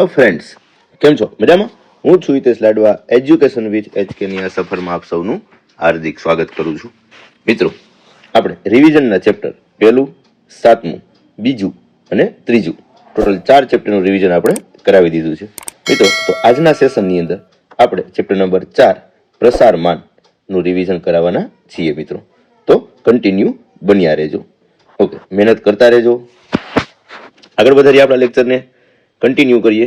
Hello friends, કેમ છો? મજામાં? હું છું હિતેશ લાડવા. એજ્યુકેશન વિથ એચકેની આ સફરમાં આપ સૌનું હાર્દિક સ્વાગત કરું છું. મિત્રો, આપણે રિવિઝનના ચેપ્ટર પહેલું, 7મું, બીજું અને ત્રીજું ટોટલ 4 ચેપ્ટરનું રિવિઝન આપણે કરાવી દીધું છે. મિત્રો, તો આજના સેશનની અંદર આપણે ચેપ્ટર નંબર 4 પ્રસારમાનનું રિવિઝન કરાવવાના છીએ. મિત્રો, તો કન્ટિન્યુ બન્યા રહેજો. ઓકે, મહેનત કરતા રહેજો. આગળ વધારીએ આપણા લેક્ચરને, કન્ટિન્યુ કરીએ.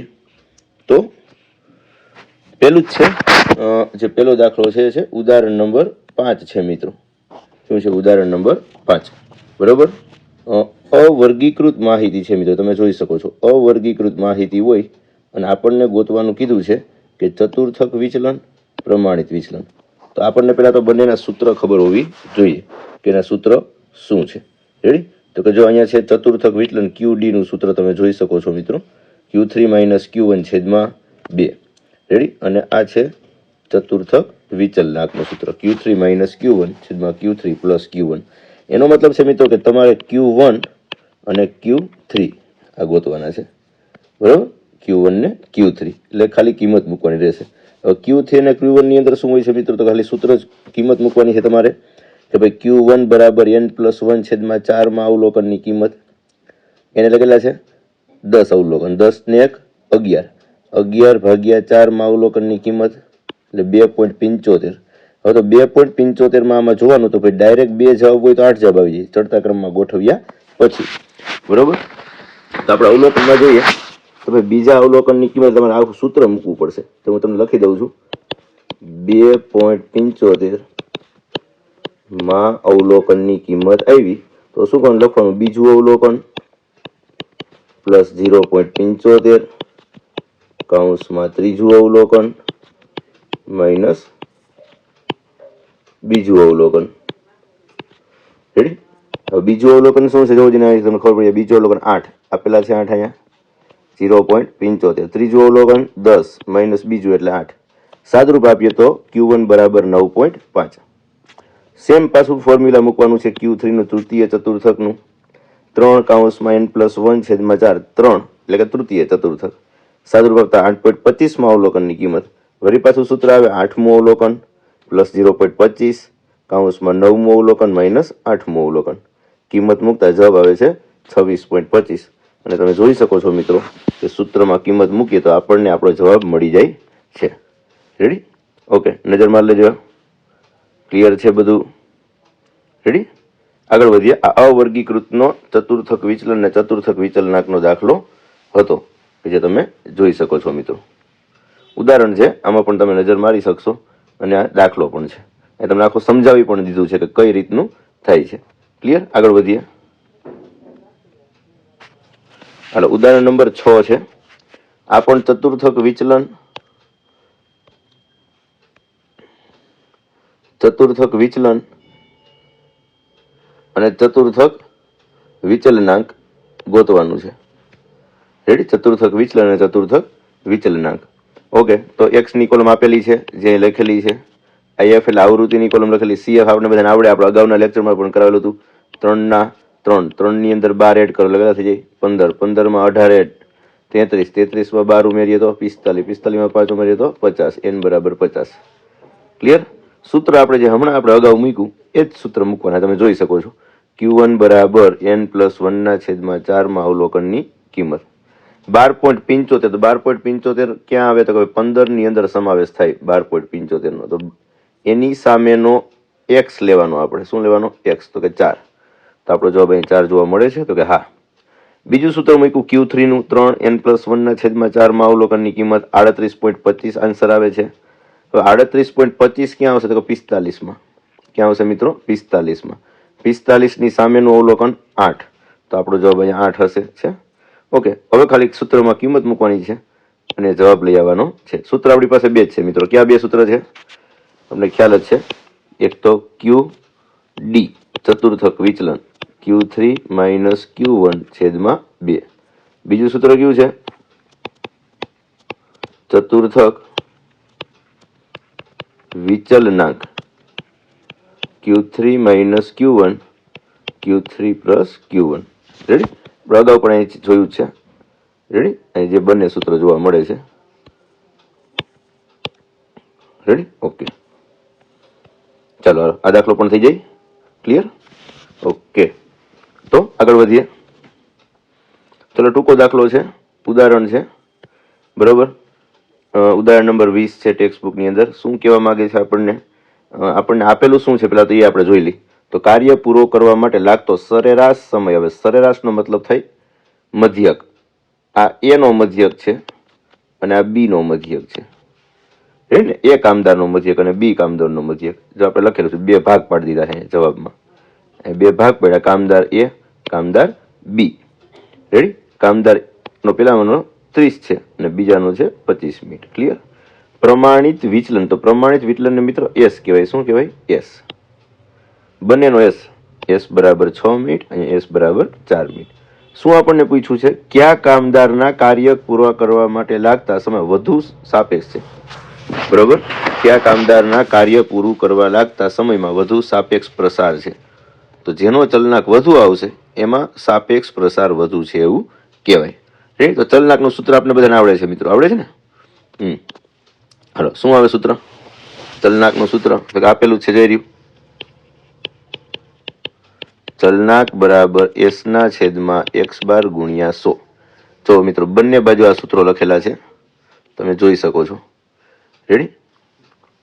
તો પહેલું જ છે, જે પહેલો દાખલો છે ઉદાહરણ નંબર 5 છે. મિત્રો, શું છે? ઉદાહરણ નંબર 5. બરોબર. અવર્ગીકૃત માહિતી છે. મિત્રો, તમે જોઈ શકો છો, અવર્ગીકૃત માહિતી હોય અને આપણને ગોતવાનું કીધું છે કે ચતુર્થક વિચલન, પ્રમાણિત વિચલન. તો આપણને પહેલા તો બંનેના સૂત્ર ખબર હોવી જોઈએ કે એના સૂત્ર શું છે. રેડી? તો કે જો અહીંયા છે ચતુર્થક વિચલન, QD નું સૂત્ર તમે જોઈ શકો છો. મિત્રો, Q3 - Q1 છેદમાં 2. રેડી? અને આ છે ચતુર્થક વિચલનાંકનું સૂત્ર, Q3 - Q1 છેદમાં Q3 + Q1. એનો મતલબ છે મિત્રો કે તમારે Q1 અને Q3 આ ગોતવાના છે. બરાબર? Q1 ને Q3 એટલે ખાલી કિંમત મૂકવાની રહેશે. હવે Q3 અને Q1 ની અંદર શું હોય છે મિત્રો? તો ખાલી સૂત્ર જ કિંમત મૂકવાની છે તમારે કે ભાઈ Q1 = n+1 છેદમાં 4 માં અવલોકનની કિંમત. એને લખેલા છે 10 અવલોકન, 10 ને 1 11, 11 ભાગ્યા 4 માં અવલોકનની કિંમત એટલે 2.75. હવે તો 2.75 માં આમાં જોવાનું તો ભાઈ ડાયરેક્ટ 2 જવાબ હોય તો 8 જવાબ આવી જાય ચડતા ક્રમમાં ગોઠવ્યા પછી. બરોબર? તો આપણે અવલોકનમાં જોઈએ તો ભાઈ બીજા અવલોકનની કિંમત તમારે આખું સૂત્ર મૂકવું પડશે. તો હું તમને લખી દઉં છું. 2.75 માં અવલોકનની કિંમત આવી તો શું કોણ લખવાનું? બીજું અવલોકન પ્લસ 0.75 કૌંસમાં ત્રીજું અવલોકન માઇનસ બીજું અવલોકન. રેડી? હવે બીજું અવલોકન શું છે? જો તમને ખબર પડી. બીજું અવલોકન 8 આપેલા છે, 8 અહીંયા 0.75. ત્રીજું અવલોકન 10 માઇનસ બીજું એટલે 8. સાદરૂપ આપીએ તો Q1 = 9.5. સેમ પાછું ફોર્મ્યુલા મૂકવાનું છે Q3 નું તૃતીય ચતુર્થકનું, 3 કૌંસમાં n+1 છેદમાં 4, 3 એટલે કે તૃતીય ચતુર્થક. સાદરૂપ આપતા 8.25 માં અવલોકનની કિંમત. વળી પાછું સૂત્ર આવે 8મું અવલોકન પ્લસ 0.25 કૌંસમાં 9મું અવલોકન માઇનસ 8મું અવલોકન. કિંમત મૂકતા જવાબ આવે છે 26.25. અને તમે જોઈ શકો છો મિત્રો કે સૂત્રમાં કિંમત મૂકીએ તો આપણને આપણો જવાબ મળી જાય છે. રેડી? ઓકે, નજર માર લેજો. ક્લિયર છે બધું? રેડી? આગળ વધીએ. આ અવર્ગીકૃતનો ચતુર્થક વિચલન અને ચતુર્થક વિચલનાંકનો દાખલો હતો કે જે તમે જોઈ શકો છો. મિત્રો, ઉદાહરણ છે, આમાં પણ તમે નજર મારી શકશો અને આ દાખલો પણ છે. એ તમને આખું સમજાવી પણ દીધું છે કે કઈ રીતનું થાય છે. ક્લિયર? આગળ વધીએ. હાલો, ઉદાહરણ નંબર 6 છે. આ પણ ચતુર્થક વિચલન, ચતુર્થક વિચલન અને ચતુર્થક વિચલનાંક ગોતવાનું છે. રેડી? ચતુર્થક વિચલન અને ચતુર્થક વિચલનાંક. ઓકે, તો x ની કોલમ આપેલી છે જે લખેલી છે. IF એટલે આવૃત્તિની કોલમ લખેલી. CF આપણે બધાને આવડે, આપણે અગાઉના લેક્ચરમાં પણ કરાવેલું હતું. 3 ના 3, 3 ની અંદર 12 એડ કરો લગેલા થઈ જાય 15, 15 માં 18 એડ 33, 33 માં 12 ઉમેરીએ તો 45, 45 માં 5 ઉમેરીએ તો 50, n = 50. ક્લિયર? સૂત્ર આપણે જે હમણાં આપણે અગાઉ મૂક્યું એ જ સૂત્ર મૂકવાના. તમે જોઈ શકો છો. Q1 = n+1 છેદમાં 4 માં અવલોકનની કિંમત. 12.75 તો 12.75 ક્યાં આવે? તો 15 ની અંદર સમાવેશ થાય 12.75 નો. તો એની સામેનો x લેવાનો. આપણે શું લેવાનો? x. તો કે 4. તો આપણો જવાબ અહીં 4 જોવા મળે છે. તો કે હા. બીજું સૂત્ર મૂક્યું Q3 નું 3 n+1 છેદમાં 4 માં અવલોકનની કિંમત 38.25 આન્સર આવે છે. તો 38.25 ક્યાં આવશે? તો કે 45 માં. ક્યાં આવશે મિત્રો? 45 માં. 45 ની સામેનું અવલોકન 8. તો આપણો જવાબ અહીંયા 8 હશે. છે? ઓકે, હવે ખાલી સૂત્રમાં કિંમત મૂકવાની છે અને જવાબ લઈ આવવાનો છે. સૂત્ર આપણી પાસે 2 જ છે મિત્રો. ક્યાં 2 સૂત્ર છે? તમને ખ્યાલ જ છે. એક તો QD ચતુર્થક વિચલન, Q3 - Q1 છેદમાં 2. બીજું સૂત્ર કયું છે? ચતુર્થક વિચલનાંક, Q3 - Q1 Q3 + Q1. Ready? અગાઉ પણ અહીં જોયું છે. રેડી? અહીં જે બંને સૂત્ર જોવા મળે છે. રેડી? ઓકે, ચાલો આ દાખલો પણ થઈ જાય ક્લિયર. ઓકે, તો આગળ વધીએ. ચલો ટૂંકો દાખલો છે, ઉદાહરણ છે, બરોબર. ઉદાહરણ નંબર 20 છે ટેક્સ્ટ બુકની અંદર. શું કહેવા માંગે છે આપણને? આપણને આપેલું શું છે પેલા તો એ આપણે જોઈ લઈએ. તો કાર્ય પૂરો કરવા માટે લાગતો સરેરાશ સમય. હવે સરેરાશનો મતલબ થાય મધ્યક. આ એ નો મધ્યક છે અને આ બી નો મધ્યક છે. ને એ કામદારનો મધ્યક અને બી કામદારનો મધ્યક. જો આપણે લખેલું છે, બે ભાગ પાડી દીધા છે જવાબમાં. બે ભાગ પડ્યા, કામદાર એ, કામદાર બી. રેડી? કામદાર નો પેલાનો 30 છે અને બીજાનો છે 25 મિનિટ. ક્લિયર? પ્રમાણિત વિચલન. તો પ્રમાણિત વિચલનને મિત્રો એસ કહેવાય. શું કહેવાય? એસ. બંનેનો એસ. એસ બરાબર 6 મિનિટ અને એસ બરાબર 4 મિનિટ. શું આપણને પૂછ્યું છે? કયા કામદારના કાર્ય પૂરા કરવા માટે લાગતા સમય વધુ સાપેક્ષ છે? બરોબર. કયા કામદારના કાર્ય પૂરું કરવા લાગતા સમયમાં વધુ સાપેક્ષ પ્રસાર છે? તો જેનો ચલનાંક વધુ આવશે એમાં સાપેક્ષ પ્રસાર વધુ છે એવું કહેવાય. રેડી? તો ચલનાંકનું સૂત્ર આપણે બધાને આવડે છે મિત્રો, આવડે છે ને? હાલો, શું આવે સૂત્ર? ચલનાંકનું સૂત્ર આપેલું છે, જોઈ રહ્યું. ચલનાંક બરાબર એસ ના છેદમાં એક્સ બાર ગુણ્યા 100. જો મિત્રો બંને બાજુ આ સૂત્રો લખેલા છે, તમે જોઈ શકો છો. રેડી?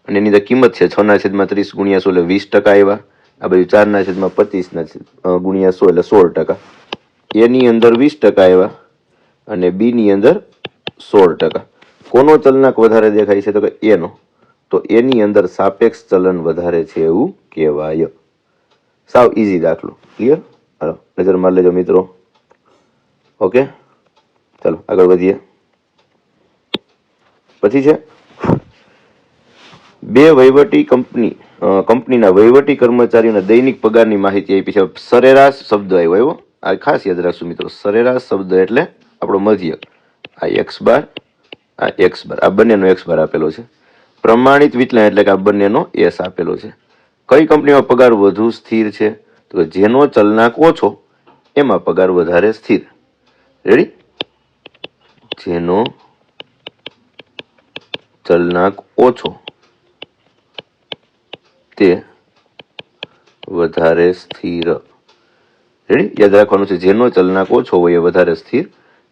અને એની અંદર કિંમત છે 6 ના છેદમાં 30 ગુણ્યા 100 એટલે 20% આવ્યા. આ બાજુ 4 ના છેદમાં 25 ના ગુણ્યા 100 એટલે 16%. એની અંદર 20% આવ્યા અને બી ની અંદર 16%. કોનો ચલનાંક વધારે દેખાય છે? તો કે એનો. તો એની અંદર સાપેક્ષ ચલન વધારે છે એવું કહેવાય. સાવ ઈઝી દાખલો. ક્લિયર? હાલો નજર મારી લેજો મિત્રો. ઓકે, ચાલો આગળ વધીએ. પછી છે બે વહીવટી કંપનીના વહીવટી કર્મચારીઓના દૈનિક પગારની માહિતી આપી છે. સરેરાશ શબ્દ આવ્યો. આ ખાસ યાદ રાખશું મિત્રો. સરેરાશ શબ્દ એટલે આપણો મધ્યક. આ એક્સ બાર, આ એક્સ બાર, આ બંનેનો એક્સ બાર આપેલો છે. પ્રમાણિત વિચલન એટલે કે આ બંનેનો એસ આપેલો છે. કઈ કંપનીમાં પગાર વધુ સ્થિર છે? તો જેનો ચલનાંક ઓછો એમાં પગાર વધારે સ્થિર. રેડી? જેનો ચલનાંક ઓછો તે વધારે સ્થિર. રેડી? યાદ રાખવાનું છે, જેનો ચલનાંક ઓછો હોય એ વધારે સ્થિર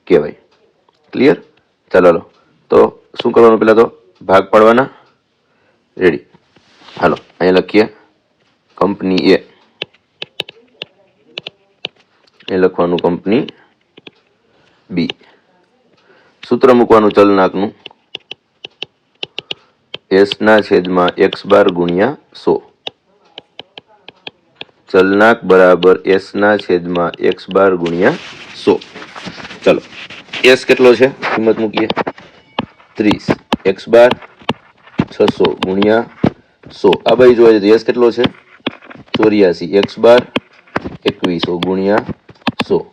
કહેવાય. ક્લિયર? ચાલો તો શું કરવાનું? પેલા તો ભાગ પાડવાના. રેડી? હાલો અહીંયા લખીએ કંપની એ લખવાનું કંપની બી. સૂત્ર મૂકવાનું ચલનાંકનું એસ ના છેદમાં એક્સ બાર ગુણ્યા 100. ચલનાંક બરાબર એસ ના છેદમાં એક્સ બાર ગુણ્યા 100. ચલો એસ કેટલો છે? કિંમત મૂકીએ 30. એક્સ બાર 600 ગુણ્યા 100. આ બાજુ જોવા જઈએ એસ કેટલો છે? 84. એક્સ બાર 2100 ગુણ્યા 100.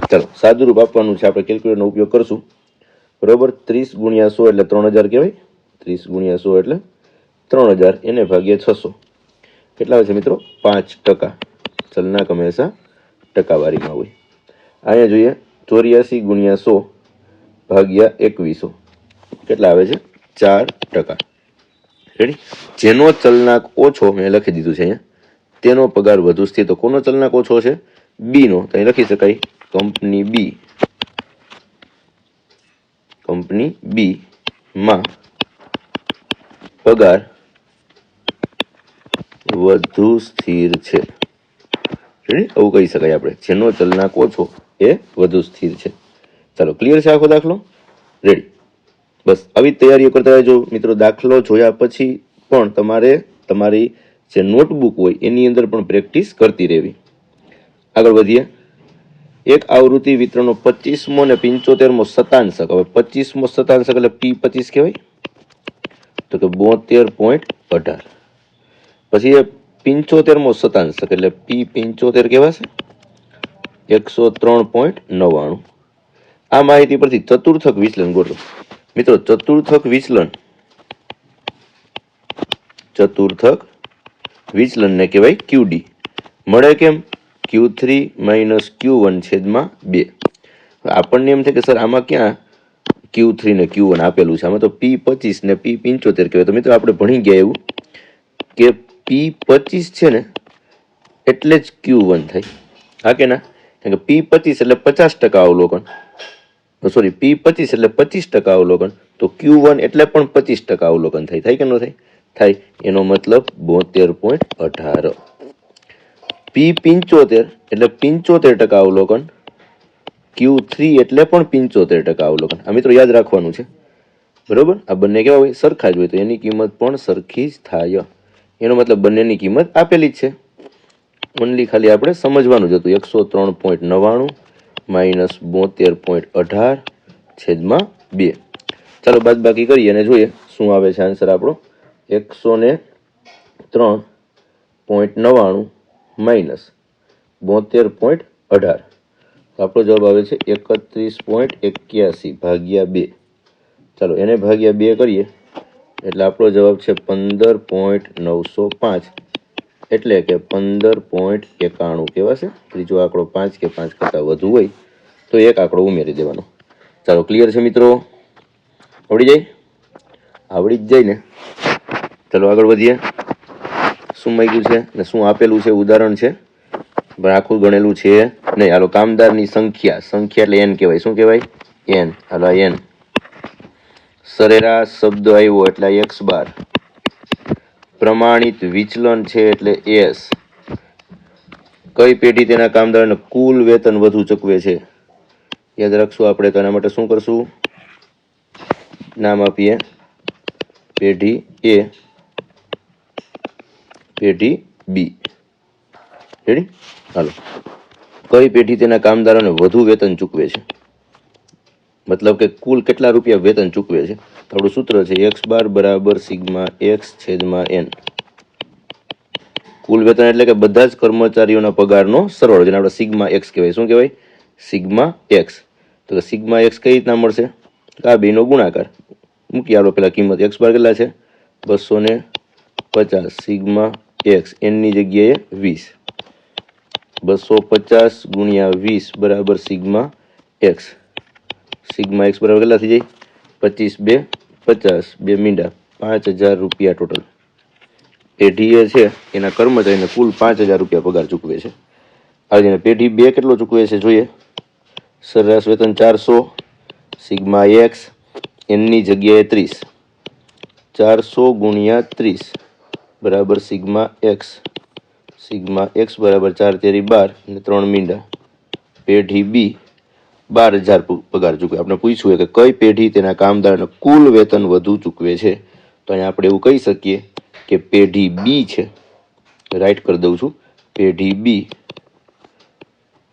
ચાલો સાદું રૂપ આપવાનું છે, આપણે કેલ્ક્યુલેટરનો ઉપયોગ કરશું. બરોબર. 30 ગુણ્યા 100 એટલે 3000 કહેવાય. 30 ગુણ્યા 100 એટલે 3000. એને ભાગ્યા 600 કેટલા આવે છે મિત્રો? 5%. ચલનાંક હંમેશા ટકાવારીમાં હોય. અહીંયા જોઈએ 84 ગુણ્યા 100 ભાગ્યા 2100 કેટલા આવે છે? 4%. રેડી? જેનો ચલનાંક ઓછો મેં લખી દીધું છે અહીંયા, તેનો પગાર વધુ સ્થિર. તો કોનો ચલનાંક ઓછો છે? બી નો. તો અહીં લખી શકાય કંપની બી. કંપની બી માં પગાર વધુ સ્થિર છે. રેડી? આવું કહી શકાય આપણે, જેનો ચલનાંક ઓછો એ વધુ સ્થિર છે. ચાલો ક્લિયર છે આખો દાખલો? રેડી? બસ આવી તૈયારીઓ કરતા રહેજો મિત્રો. દાખલો જોયા પછી પણ તમારે તમારી જે નોટબુક હોય એની અંદર પણ પ્રેક્ટિસ કરતી રહેવી. આગળ વધીએ. એક આવૃત્તિ વિતરણનો 25મો અને 75મો શતાંશક. હવે 25મો શતાંશક એટલે P25 કહેવાય. તો કે 72.18. પછી એ 75મો શતાંશક એટલે P75 કહેવાશે 103.99. આ માહિતી પરથી ચતુર્થક વિચલન ગોઠવો. મિત્રો ચતુર્થક વિચલનને કહેવાય QD. મળે કેમ? Q3 - Q1 છેદમાં 2. આપણને એમ થાય કે સર આમાં ક્યાં Q3 ને Q1 આપેલું છે, આમાં તો P25 ને P75 કહેવાય. તો મિત્રો આપણે ભણી ગયા એવું કે P25 છે ને એટલે જ Q1 થાય, હા કે ના? કારણ કે P25 એટલે 50% અવલોકન, સોરી P25 એટલે 25% અવલોકન, તો Q1 એટલે પણ 25% અવલોકન થાય. થાય કે ન થાય? થાય. એનો મતલબ 72.18. P75 એટલે 75% અવલોકન, Q3 એટલે પણ 75% અવલોકન. આ મિત્રો યાદ રાખવાનું છે, બરોબર? આ બંને કેવા હોય? સરખા જ હોય, તો એની કિંમત પણ સરખી જ થાય. એનો મતલબ બંનેની કિંમત આપેલી જ છે, ઓનલી ખાલી આપણે સમજવાનું જ હતું. 103.99 માઇનસ 72.18 છેદમાં 2. ચાલો બાદ બાકી કરીએ અને જોઈએ શું આવે છે આન્સર આપણો. 103.99 માઇનસ 72.18, આપણો જવાબ આવે છે 31.81 ભાગ્યા 2. ચાલો એને ભાગ્યા 2 કરીએ એટલે આપણો જવાબ છે 15.905, એટલે કે 15.91 કહેવાશે. ત્રીજો આંકડો 5 કે 5 કરતાં વધુ હોય તો એક આંકડો ઉમેરી દેવાનો. ચાલો ક્લિયર છે મિત્રો? આવડી જાય? આવડી જ જાય ને? ચાલો આગળ વધીએ. શું માંગ્યું છે ને શું આપેલું છે? ઉદાહરણ છે, પણ આખું ગણેલું છે નહીં. હાલો, કામદારની સંખ્યા, સંખ્યા એટલે n કહેવાય. શું કહેવાય? n. હાલો n. સરેરાશ શબ્દ આવ્યો એટલે x બાર. પ્રમાણિત વિચલન છે એટલે s. કઈ પેઢી તેના કામદારોને કુલ વેતન વધુ ચૂકવે છે? યાદ રાખશું આપણે. તો એના માટે શું કરશું? નામ આપીએ પેઢી A, પેઢી B. રેડી? હાલો, કઈ પેઢી તેના કામદારોને વધુ વેતન ચૂકવે છે? મતલબ કે કુલ કેટલા રૂપિયા વેતન ચૂકવે છે? આપણું સૂત્ર છે x બાર બરાબર સિગ્મા x છેદમાં n. કુલ વેતન એટલે કે બધા જ કર્મચારીઓના પગારનો સરવાળો, જેને આપણે સિગ્મા x કહેવાય. શું કહેવાય? Sigma x. તો સિગ્મા x કઈ રીતના મળશે? આ બેનો ગુણાકાર મૂકી આલો. પેલા કિંમત x બાર કેટલા છે? 250 સિગ્મા x, n ની જગ્યાએ 20. 250 ગુણ્યા 20 બરાબર સિગ્મા x. સિગ્મા x બરાબર કેટલા થઈ જાય? 25 2 50, 2 મીંડા 5000 રૂપિયા ટોટલ. પેઢી એ છે એના કર્મચારીને કુલ 5000 રૂપિયા પગાર ચૂકવે છે. હવે પેઢી 2 કેટલો ચૂકવે છે જોઈએ. સરેરાશ વેતન 400 સિગ્મા x, n ની જગ્યાએ 30. 400 ગુણ્યા 30 બરાબર સિગ્મા x. સિગ્મા x બરાબર 4 તેરી 12 અને 3 મીંડા. પેઢી B 12000 પગાર ચૂકવે. આપણે પૂછ્યું કે કઈ પેઢી તેના કામદારોને કુલ વેતન વધુ ચૂકવે છે? તો અહીંયા આપણે એવું કહી શકીએ કે પેઢી B છે. રાઈટ કરી દઉં છું. પેઢી B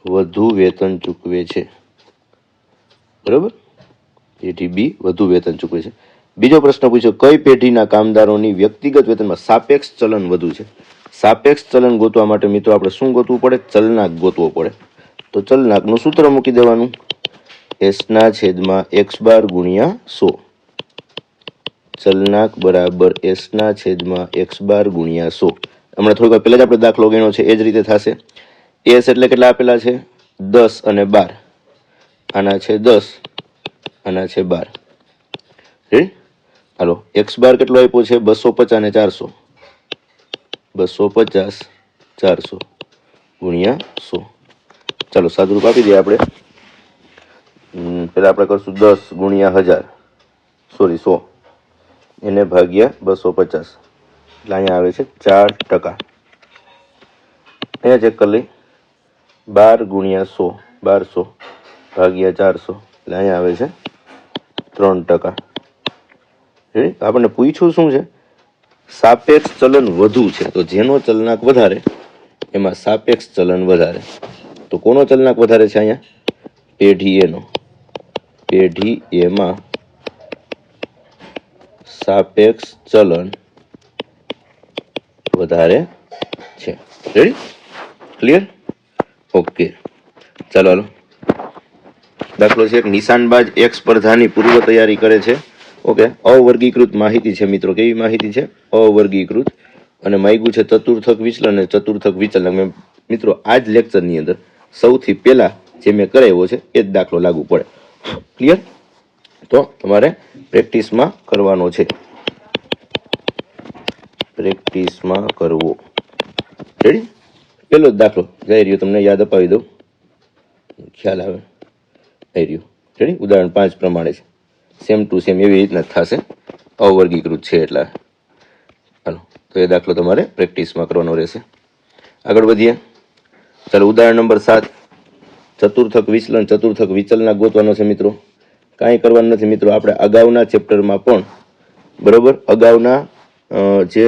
વધુ વેતન ચૂકવે છે, બરાબર? પેઢી B વધુ વેતન ચૂકવે છે. બીજો પ્રશ્ન પૂછ્યો, કઈ પેઢીના કામદારોની વ્યક્તિગત વેતનમાં સાપેક્ષ ચલન વધુ છે? સાપેક્ષ ચલન ગોતવા માટે મિત્રો આપણે શું ગોતવું પડે? ચલનાંક ગોતવો પડે. તો ચલનાંકનું સૂત્ર મૂકી દેવાનું, s ના છેદમાં x બાર ગુણ્યા 100. ચલનાંક બરાબર s ના છેદમાં x બાર ગુણ્યા 100. હમણાં થોડીક વાર પહેલા જ આપણે દાખલો ગણ્યો છે, એ જ રીતે થશે. s એટલે કેટલા આપેલા છે? 10 અને 12. આના છે 10, આના છે 12. રેડી? હાલો, x બાર કેટલો આપ્યો છે? 250 અને 400. 250 400 ગુણ્યા 100. ચાલો સાદુરૂપ આપી દઈએ આપણે. પેલા આપણે કરશું 10 ગુણ્યા 1000, સોરી 100, એને ભાગ્યા 250, એટલે અહીંયા આવે છે 4%. અહીંયા ચેક કરી લઈ. 12 ગુણ્યા 100 1200 ભાગ્યા 400, એટલે અહીંયા આવે છે 3%. આપણને પૂછ્યું શું છે? સાપેક્ષ ચલન વધુ છે. તો જેનો ચલનાંક વધારે એમાં સાપેક્ષ ચલન વધારે. તો કોનો ચલનાંક વધારે છે અહીંયા? પેઢી એનો. પેઢી એમાં સાપેક્ષ ચલન વધારે છે. રેડી? ક્લિયર? ઓકે. ચાલો હાલો, દાખલો છે. એક નિશાનબાજ એક સ્પર્ધાની પૂર્વ તૈયારી કરે છે. ઓકે, અવર્ગીકૃત માહિતી છે મિત્રો. કેવી માહિતી છે? અવર્ગીકૃત. અને માગ્યું છે ચતુર્થક વિચલન અને ચતુર્થક વિચલન. મિત્રો આ જ લેક્ચરની અંદર સૌથી પહેલા જે મેં કરાવ્યો છે એ જ દાખલો લાગુ પડે. ક્લિયર? તો તમારે પ્રેક્ટિસમાં કરવાનો છે, પ્રેક્ટિસમાં કરવો. રેડી? પેલો જ દાખલો જઈ રહ્યો, તમને યાદ અપાવી દઉં, ખ્યાલ આવે આવી રહ્યું. રેડી? ઉદાહરણ 5 પ્રમાણે છે, સેમ ટુ સેમ એવી રીતના થશે, અવર્ગીકૃત છે એટલા. હાલો, તો એ દાખલો તમારે પ્રેક્ટિસમાં કરવાનો રહેશે. આગળ વધીએ. ચાલો, ઉદાહરણ નંબર 7, ચતુર્થક વિચલન, ચતુર્થક વિચલના ગોતવાનો છે મિત્રો. કાંઈ કરવાનું નથી મિત્રો, આપણે અગાઉના ચેપ્ટરમાં પણ બરોબર, અગાઉના જે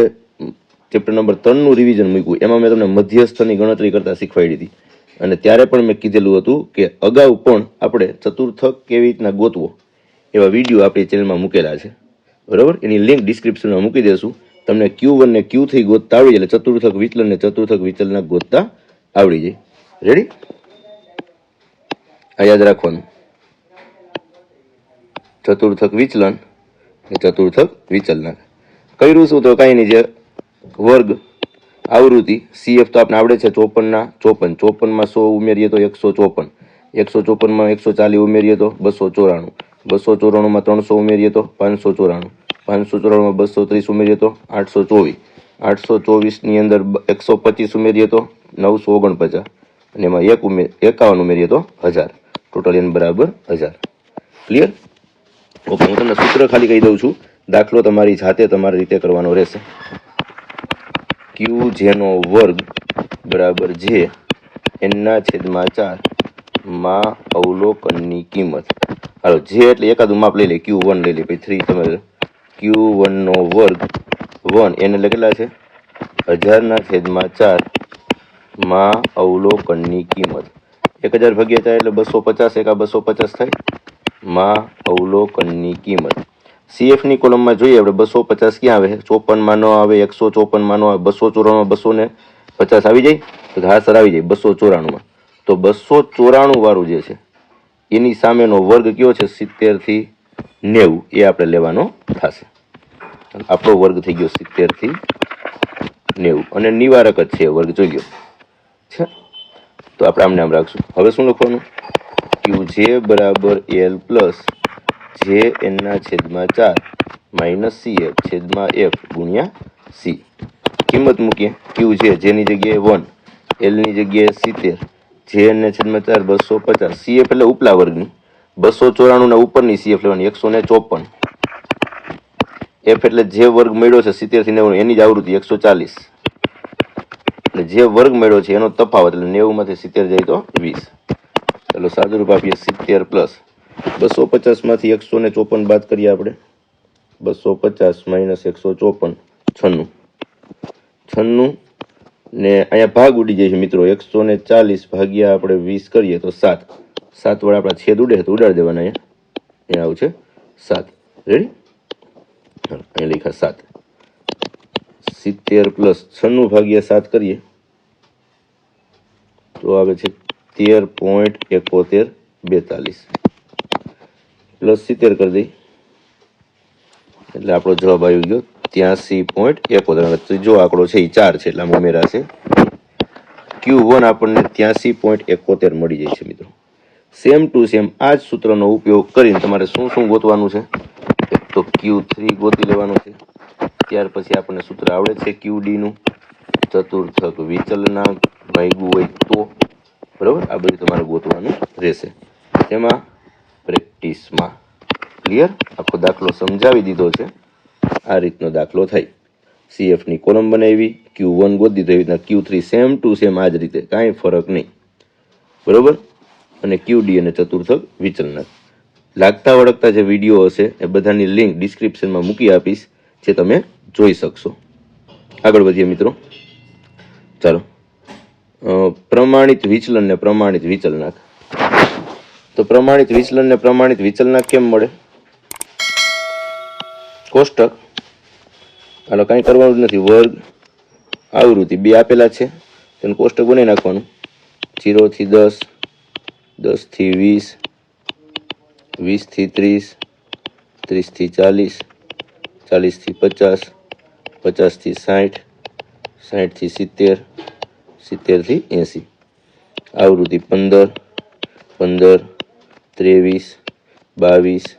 ચેપ્ટર નંબર 3નું રિવિઝન મૂક્યું એમાં મેં તમને મધ્યસ્થની ગણતરી કરતા શીખવાડી હતી, અને ત્યારે પણ મેં કીધેલું હતું કે અગાઉ પણ આપણે ચતુર્થક કેવી રીતના ગોતવો એવા વિડીયો આપણી ચેનલમાં મૂકેલા છે, બરાબર. એની લિંક ડિસ્ક્રિપ્શનમાં મૂકી દેશું. તમને Q1 ને Q3 ગોતતા આવડી જાય, એટલે ચતુર્થક વિચલન ને ચતુર્થક વિચલના ગોતતા આવડી જાય. રેડી? આ યાદ રાખવાનું, ચતુર્થક વિચલન ને ચતુર્થક વિચલના. કર્યું શું? તો કાંઈ નહીં, જે વર્ગ આવૃત્તિ CF તો આપણે આવડે છે 54 54માં 100 ઉમેરીએ તો 154, 154માં 140 ઉમેરીએ તો 294, 294માં 300 ઉમેરીએ તો 594, 594માં 230 ઉમેરીએ તો 824, 824ની અંદર 125 ઉમેરીએ તો 949, અને એમાં 51 ઉમેરીએ તો 1000. ટોટલ n બરાબર 1000. ક્લિયર? ઓકે, હું તમને સૂત્ર ખાલી કહી દઉં છું, દાખલો તમારી જાતે તમારી રીતે કરવાનો રહેશે. Q જેનો વર્ગ બરાબર જે n/4 માં અવલોકનની કિંમત. હાલો, જે એટલે એકાદું માપ લઈ લે, Q1 લઈ લે, પછી 3 તમે Q1 નો વર્ગ 1 n એટલે કેટલા છે? 1000/4 માં અવલોકનની કિંમત. 1000 ભાગ્યા 4 એટલે 250, એકા 250 થાય, માં અવલોકનની કિંમત. CF ની કોલમમાં જોઈએ આપણે 250 ક્યાં આવે? 54માં ન આવે, 154માં ન આવે, 294માં 250 આવી જાય, તો હા સર આવી જાય 294માં. તો 294 વાળું જે છે એની સામેનો વર્ગ કયો છે? 70 થી 90, એ આપણે લેવાનો થશે. આપણો વર્ગ થઈ ગયો 70 થી 90, અને નિવારક જ છે વર્ગ, જોઈ લો છે. તો આપણે આમને આમ રાખશું. હવે શું લખવાનું? Qj બરાબર L પ્લસ જે n/4 માઇનસ CF છેદમાં F ગુણ્યા C. કિંમત મૂકીએ. Qj જેની જગ્યાએ 1, Lની જગ્યાએ 70, જે n/4 250, CF એટલે ઉપલા વર્ગની, 294 ના ઉપરની CF લેવાની 154, F એટલે જે વર્ગ મળ્યો છે 70 થી 90 એની જ આવૃત્તિ 140, એટલે જે વર્ગ મળ્યો છે એનો તફાવત, એટલે 90 માંથી 70 જાય તો 20. ચાલો સાદુરૂપ આપીએ, 70 પ્લસ 250 માંથી 154 બાદ કરીએ આપણે, 250 માઇનસ 154 96, 96 ને અહીંયા ભાગ ઉડી જાય છે મિત્રો, 140 ભાગ્યા આપણે 20 કરીએ તો 7, 7 વડે આપણા છેદ ઉડે તો ઉડાડી દેવાના, અહીંયા આવશે 7. રેડી? અહીંયા લખ્યા 7. 70 પ્લસ 96 ભાગ્યા 7 કરીએ તો આવે છે 13.7142, પ્લસ 70 કરી દઈ એટલે આપણો જવાબ આવી ગયો 83.71. ત્રીજો આંકડો છે એ 4 છે એટલે આમ ઉમેરા છે. Q1 આપણને 83.71 મળી જાય છે મિત્રો. સેમ ટુ સેમ આ જ સૂત્રનો ઉપયોગ કરીને તમારે શું શું ગોતવાનું છે? એક તો Q3 ગોતી લેવાનું છે, ત્યાર પછી આપણને સૂત્ર આવડે છે QD નું, ચતુર્થક વિચલનાંક ભાગ્યું હોય તો, બરાબર. આ બધું તમારે ગોતવાનું રહેશે, તેમાં પ્રેક્ટિસમાં. ક્લિયર? આખો દાખલો સમજાવી દીધો છે. આ રીતનો દાખલો થાય. CF ની કોલમ બનાવી, Q1 ગોતી દીધો, એવી રીતના Q3 સેમ ટુ સેમ આ જ રીતે, કાંઈ ફરક નહીં, બરોબર. અને QD અને ચતુર્થક વિચલનાંક લાગતા વળગતા જે વિડીયો હશે એ બધાની લિંક ડિસ્ક્રિપ્શનમાં મૂકી આપીશ, જે તમે જોઈ શકશો. આગળ વધીએ મિત્રો. ચાલો, પ્રમાણિત વિચલન ને પ્રમાણિત વિચલનાંક. તો પ્રમાણિત વિચલન ને પ્રમાણિત વિચલનાંક કેમ મળે? કોષ્ટક. હાલો, કાંઈ કરવાનું જ નથી, વર્ગ આવૃત્તિ બે આપેલા છે, તેનું કોષ્ટક બનાવી નાખવાનું. 0 થી 10, 10 થી 20, 20 થી 30, 30 થી 40, 40 થી 50, 50 થી 60, 60 થી 70, 70 થી 80. આવૃત્તિ 15, 15, 23, 22,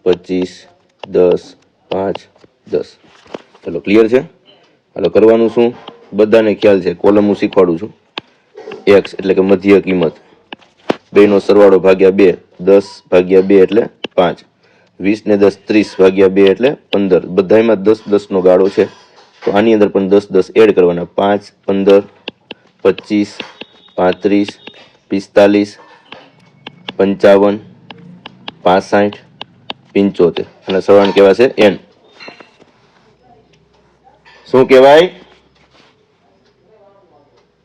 25, 10, 5, 10. ચલો ક્લિયર છે? હાલો કરવાનું શું, બધાને ખ્યાલ છે, કોલમ હું શીખવાડું છું. એક્સ એટલે કે મધ્ય કિંમત, બેનો સરવાળો ભાગ્યા 2, 10 ભાગ્યા 2 એટલે 5, 20 ને 10 30 ભાગ્યા 2 એટલે 15. બધામાં 10 10 નો ગાળો છે, તો આની અંદર પણ 10 10 એડ કરવાના. 5, 15, 25, 35, 45, 55, 65, 75. અને સરવાળો કહેવાશે એન. શું કહેવાય?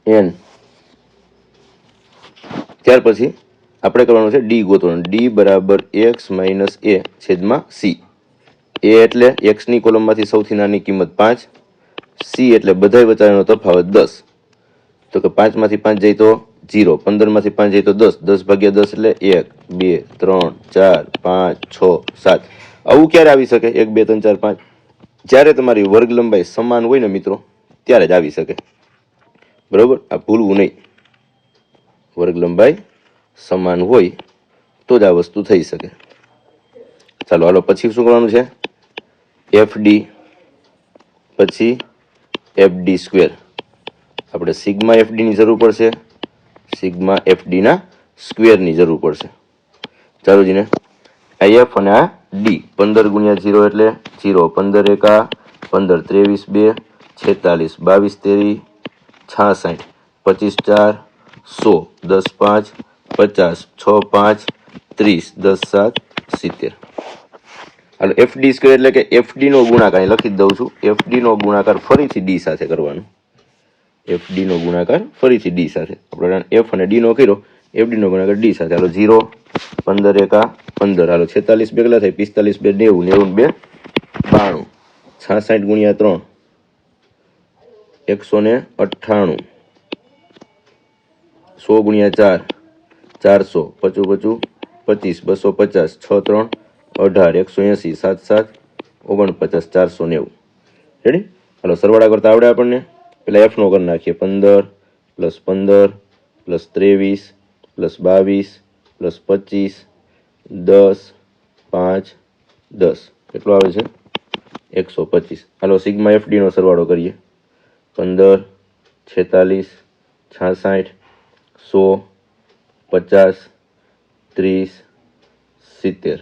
એન. ત્યાર પછી આપણે કરવાનું છે ડી ગોતવાનું. ડી બરાબર એક્સ માઇનસ એ છેદમાં સી. એ એટલે એક્સની કોલમમાંથી સૌથી નાની કિંમત 5, સી એટલે બધા વચ્ચેનો તફાવત 10. તો કે 5 માંથી 5 જાય તો 0, 15 માંથી 5 જાય તો 10, 10 ભાગ્યા 10 એટલે 1, 2, 3, 4, 5, 6, 7. આવું ક્યારે આવી શકે? 1, 2, 3, 4, 5 જ્યારે તમારી વર્ગ લંબાઈ સમાન હોય ને મિત્રો, ત્યારે જ આવી શકે. બરોબર, આ ભૂલવું નહીં. વર્ગ લંબાઈ સમાન હોય તો જ આ વસ્તુ થઈ શકે. ચાલો હાલો પછી શું કરવાનું છે? એફડી પછી એફડી સ્ક્વેર. આપણે સિગ્મા એફડીની જરૂર પડશે, સિગ્મા એફડીના સ્ક્વેરની જરૂર પડશે. ચાલો જીને, આ એફ અને આ ડી. 15 ગુણ્યા 0 એટલે 0, 15 એકા 15, 23 2 46, 22 3 66, 25 4 100, 10 5 50, 6 5 30, 10 7 70. હાલો એફડી સ્ક્વેર એટલે કે એફડી નો ગુણાકાર અહીં લખી દઉં છું. એફડી નો ગુણાકાર ફરીથી ડી સાથે કરવાનો. એફડી નો ગુણાકાર ફરીથી ડી સાથે. આપણે એફ અને ડી નો કર્યો, એફડી નો ગુણાકાર ડી સાથે. હાલો 0, 15 એકા 15, હાલો 46 બે કેટલા થાય? 45 2 90, 90 2 92, 66 ગુણ્યા 3 198, 100 ગુણ્યા 4 400, 55 25, 250, 6 3 18, 180, 7 7 49, 490. રેડી? હાલો સરવાળા કરતા આવડે આપણને? પેલા એફ નો કરી નાખીએ. 15 + 15 + 23 + 22 + 25 10 5 10 કેટલો આવે છે? 125. હાલો સિગ્મા એફડી નો સરવાળો કરીએ. 15 46 66 100 50 30 70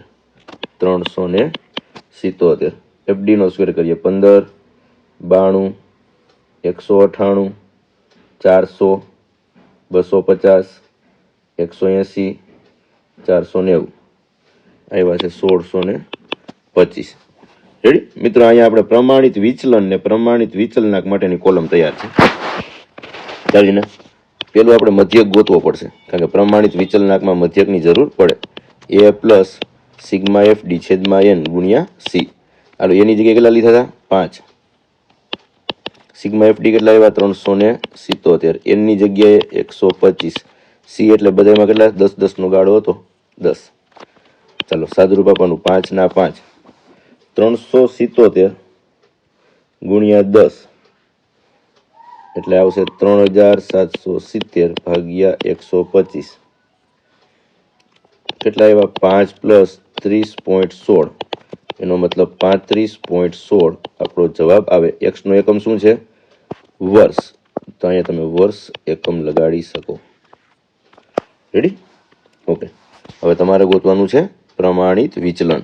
377. એફડી નો સ્ક્વેર કરીએ. 15 92 198 400 250 180 490 આવ્યા છે 1625. રેડી મિત્રો? અહીંયા આપણે પ્રમાણિત વિચલન ને પ્રમાણિત વિચલનાંક માટેની કોલમ તૈયાર છે. ચાલીને પેલું આપણે મધ્યક ગોતવો પડશે, કારણ કે પ્રમાણિત વિચલનાંકમાં મધ્યકની જરૂર પડે. એ પ્લસ સિગ્મા એફ ડી છેદમાં એન ગુણ્યા સી. હાલો એની જગ્યાએ કેટલા લીધા હતા? 5. સિગ્મા એફ ડી કેટલા આવ્યા? 377. એનની જગ્યાએ 125. સી એટલે બધામાં કેટલા? 10 10 નો ગાળો હતો, 10. ચાલો સાદુરૂપ આપવાનું. 5 ના 5, 377 ગુણ્યા 10 એટલે આવશે 3770 ભાગ્યા 125. કેટલા આવ્યા? 5 + 30.16, એનો મતલબ 35.16 આપણો જવાબ આવે. એક્સ નો એકમ શું છે? વર્ષ. તો અહીંયા તમે વર્ષ એકમ લગાડી શકો. રેડી? ઓકે. હવે તમારે ગોતવાનું છે પ્રમાણિત વિચલન.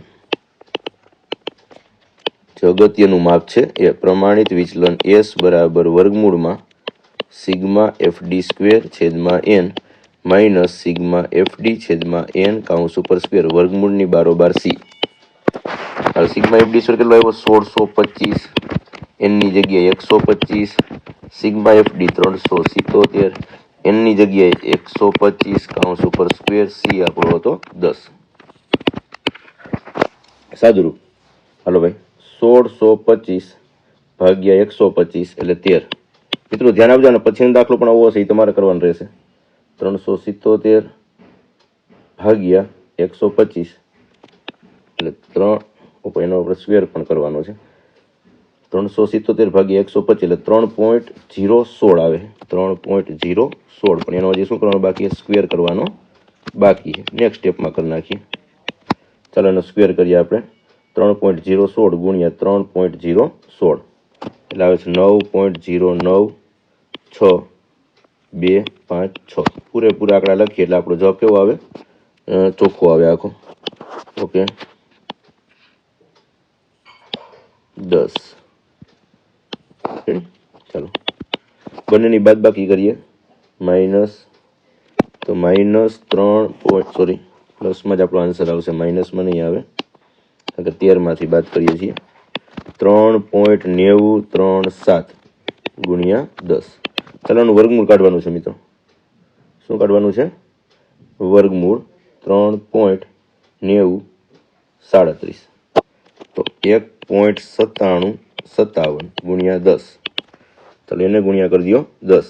જે અગત્યનું માપ છે એ પ્રમાણિત વિચલન એસ બરાબર વર્ગમૂળમાં સિગ્મા એફડી સ્ક્વેર છેદમાં એન માઇનસ સિગ્મા એફડી છેદમાં એન કાઉન્સ ઉપર સ્ક્વેર વર્ગમૂળની બારોબાર સી. હવે સિગ્મા એફડી સ્ક્વેર કેટલો આવ્યો? 1625. એનની જગ્યાએ 125. Sigma FD 377. એનની જગ્યાએ 125 કાઉન્સ ઉપર સ્ક્વેર. સી આપણો હતો 10. સાદુરૂપ. હાલો ભાઈ, 1625 ભાગ્યા 125 એટલે 13. મિત્રો ધ્યાન આપજો ને, પછીનો દાખલો પણ આવો હશે, એ તમારે કરવાનો રહેશે. 377 ભાગ્યા 125 એટલે 3, એનો આપણે સ્ક્વેર પણ કરવાનો છે. 377 ભાગ્યા 125 એટલે 3.016 આવે. 3.016, પણ એનો હજી શું કરવાનું બાકી? સ્ક્વેર કરવાનો બાકી છે. નેક્સ્ટ સ્ટેપમાં કરી નાખીએ. ચાલો એનો સ્ક્વેર કરીએ આપણે. 3.016 ગુણ્યા 3.016 એટલે આવે છે 9.096 2 5 6. પૂરેપૂરા આંકડા લખીએ એટલે આપણો જવાબ કેવો આવે? ચોખ્ખો આવે આખો. ઓકે 10. ચાલો બંનેની બાદબાકી કરીએ. માઇનસ તો -3 પ્લસમાં જ આપણો આન્સર આવશે, માઇનસમાં નહીં આવે કારણ કે 13માંથી બાદ કરીએ છીએ. 3.937 ગુણ્યા 10. ચાલો એનું વર્ગમૂળ કાઢવાનું છે મિત્રો. શું કાઢવાનું છે? વર્ગમૂળ 3.937 તો 1.97 ગુણ્યા 10. ચાલો એને ગુણ્યા કરી દો 10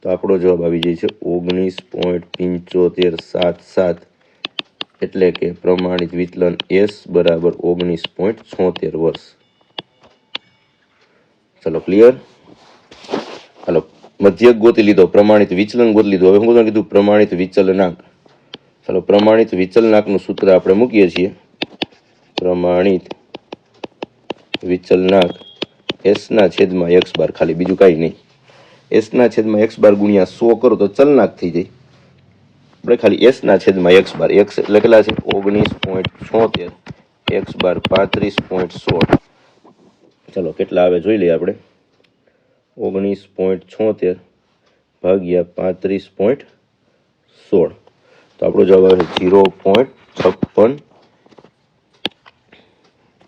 તો આપણો જવાબ આવી જાય છે 19.7577 એટલે કે પ્રમાણિત વિચલન S બરાબર 19.76 વર્ષ. ચાલો ક્લિયર. ચાલો મધ્યક ગોતી લીધો, પ્રમાણિત વિચલન ગોતી લીધું. હવે હું તમને કીધું પ્રમાણિત વિચલનાંક. ચાલો પ્રમાણિત વિચલનાંકનું સૂત્ર આપણે મૂકીએ છીએ. પ્રમાણિત વિચલનાંક S/x બાર, ખાલી બીજું કાંઈ નહીં. S/x બાર ગુણ્યા 100 કરો તો ચલનાંક થઈ જાય. આપણે ખાલી S/x બાર, x એટલે કેટલા છે? 19.76, x બાર 35.16. ચાલો કેટલા આવે જોઈ લઈએ આપણે. 19.76 ભાગ્યા 35.16 તો આપણો જવાબ આવે 0.56.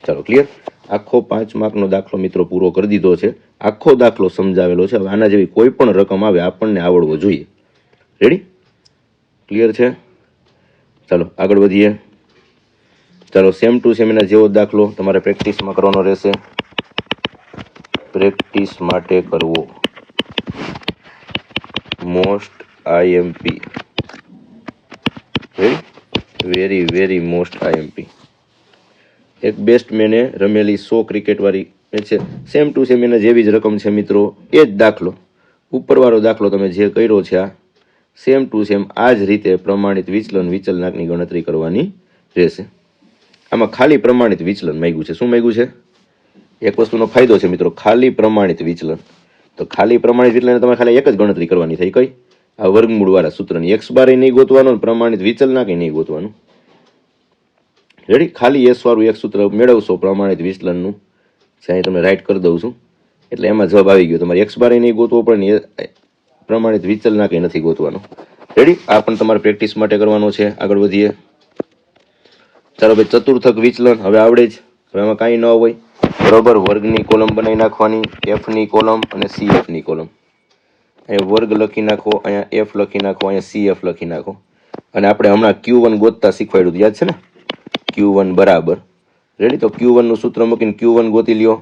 ચાલો ક્લિયર. આખો 5 માર્કનો દાખલો મિત્રો પૂરો કરી દીધો છે. આખો દાખલો સમજાવેલો છે. હવે આના જેવી કોઈ પણ રકમ આવે આપણને આવડવો જોઈએ. રેડી? ક્લિયર છે? ચાલો આગળ વધીએ. ચાલો સેમ ટુ સેમ એના જેવો દાખલો તમારે પ્રેક્ટિસમાં કરવાનો રહેશે. પ્રેક્ટિસ માટે કરવો most IMP. Very very most IMP. એક બેસ્ટમેને રમેલી 100 ક્રિકેટવાળી છે. સેમ ટુ સેમ એના જેવી જ રકમ છે મિત્રો. એ જ દાખલો, ઉપરવાળો દાખલો તમે જે કર્યો છે આ સેમ ટુ સેમ આ જ રીતે પ્રમાણિત વિચલનાંકની ગણતરી કરવાની રહેશે. આમાં ખાલી પ્રમાણિત વિચલન માંગ્યું છે. શું માંગ્યું છે? એક વસ્તુનો ફાયદો છે મિત્રો, ખાલી પ્રમાણિત વિચલન. તો ખાલી પ્રમાણિત વિચલન તમે ખાલી એક જ ગણતરી કરવાની થઈ. કઈ? આ વર્ગમૂળવાળા સૂત્રની. x બાર નહીં ગોતવાનું, પ્રમાણિત વિચલનાંક નહીં ગોતવાનું. રેડી? ખાલી S વાળું એક સૂત્ર મેળવશો પ્રમાણિત વિચલનનું. જ્યાં તમે રાઈટ કરી દઉં છું એટલે એમાં જવાબ આવી ગયો. તમારે x બાર નહીં ગોતવો પડે ને પ્રમાણિત વિચલનાંક નથી ગોતવાનું. રેડી? આ પણ તમારે પ્રેક્ટિસ માટે કરવાનો છે. આગળ વધીએ. ચાલો ભાઈ ચતુર્થક વિચલન હવે આવડે જ. હવે એમાં કાંઈ ન હોય બરોબર. વર્ગની કોલમ બનાવી નાખવાની, Fની કોલમ અને CFની કોલમ. અહીંયા વર્ગ લખી નાખો, અહીંયા F લખી નાખો, અહીંયા CF લખી નાખો. અને આપણે હમણાં Q1 ગોતતા શીખવાડ્યું યાદ છે ને? Q1 બરાબર. રેડી? તો Q1 નું સૂત્ર મૂકીને Q1 ગોતી લ્યો.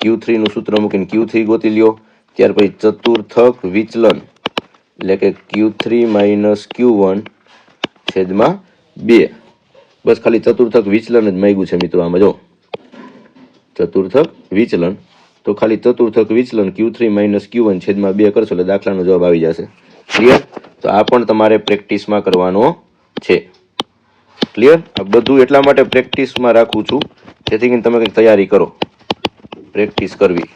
Q3 નું સૂત્ર મૂકીને Q3 ગોતી લ્યો. ત્યાર પછી ચતુર્થક વિચલન એટલે કે Q3 માઇનસ Q1 છેદમાં 2. બસ ખાલી ચતુર્થક વિચલન જ માંગ્યું છે મિત્રો. આમાં જો ચતુર્થક વિચલન તો ખાલી ચતુર્થક વિચલન Q3 માઇનસ Q1 છેદમાં 2 કરશો એટલે દાખલાનો જવાબ આવી જશે. ક્લિયર? તો આ પણ તમારે પ્રેક્ટિસમાં કરવાનો છે. ક્લિયર? આ બધું એટલા માટે પ્રેક્ટિસમાં રાખું છું જેથી કરીને તમે કંઈક તૈયારી કરો. પ્રેક્ટિસ કરવી.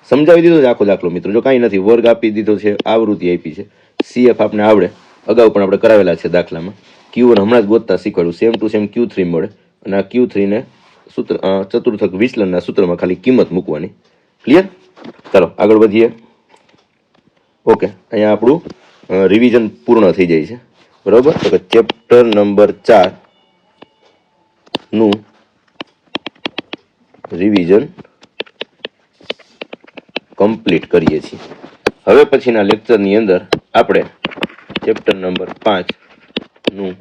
સમજાવી દીધો છે આખો દાખલો મિત્રો. જો કાંઈ નથી, વર્ગ આપી દીધો છે, આવૃત્તિ આપી છે, CF આપણે આવડે, અગાઉ પણ આપણે કરાવેલા છે દાખલામાં. Q1 હમણાં જ ગોતતા શીખવાડ્યું. સેમ ટુ સેમ Q3 મળે અને આ Q3 ને સૂત્ર ચતુર્થક વિચલનના સૂત્રમાં ખાલી કિંમત મૂકવાની. ક્લિયર? ચાલો આગળ વધીએ. ઓકે, અહીંયા આપણું રિવિઝન પૂર્ણ થઈ જાય છે બરોબર. તો કે ચેપ્ટર નંબર 4 નું રિવિઝન કમ્પ્લીટ કરીએ છીએ. હવે પછીના લેક્ચરની અંદર આપણે ચેપ્ટર નંબર 5 નું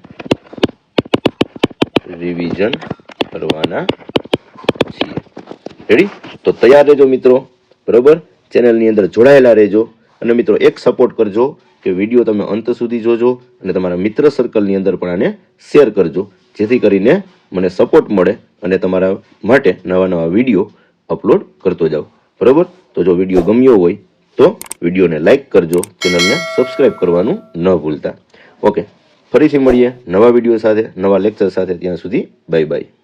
રિવિઝન કરવાના છીએ. રેડી? તો તૈયાર રહેજો મિત્રો બરોબર. ચેનલની અંદર જોડાયેલા રહેજો અને મિત્રો એક સપોર્ટ કરજો કે વિડીયો તમે અંત સુધી જોજો અને તમારા મિત્ર સર્કલની અંદર પણ આને શેર કરજો જેથી કરીને મને સપોર્ટ મળે અને તમારા માટે નવા નવા વિડીયો અપલોડ કરતો જાઉં બરોબર. તો જો વિડીયો ગમ્યો હોય તો વિડીયોને લાઇક કરજો, ચેનલને સબસ્ક્રાઈબ કરવાનું ન ભૂલતા. ઓકે, ફરીથી મળીએ નવા વિડીયો સાથે, નવા લેક્ચર સાથે. ત્યાં સુધી બાય બાય.